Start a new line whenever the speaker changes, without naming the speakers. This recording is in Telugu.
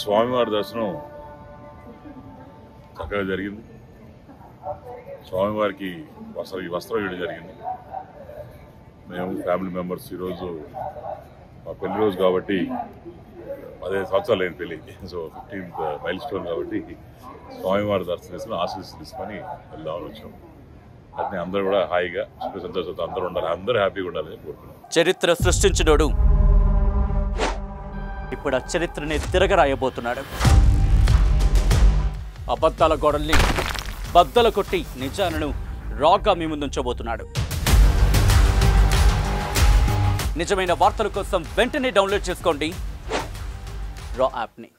స్వామివారి దర్శనం చక్కగా జరిగింది. స్వామివారికి వస్త్రం ఇవ్వడం జరిగింది. మేము ఫ్యామిలీ మెంబర్స్ ఈరోజు మా పెళ్లి రోజు కాబట్టి 15 సంవత్సరాలు లేని పెళ్లి, సో 15th మైల్ స్టోన్ కాబట్టి స్వామివారి దర్శనం చేసుకుని ఆశీస్సులు తీసుకొని వెళ్దామని వచ్చాం. అట్నే అందరూ కూడా హాయిగా సుఖ సంతోషంతో అందరూ ఉండాలి, అందరూ హ్యాపీగా ఉండాలని కోరుకున్నాం.
చరిత్ర సృష్టించినోడు ఇప్పుడు ఆ చరిత్రని తిరగరాయబోతున్నాడు. అబద్ధాల గోడల్ని బద్దలు కొట్టి నిజాలను రాగా మీ ముందుంచబోతున్నాడు. నిజమైన వార్తల కోసం వెంటనే డౌన్లోడ్ చేసుకోండి రా యాప్ని.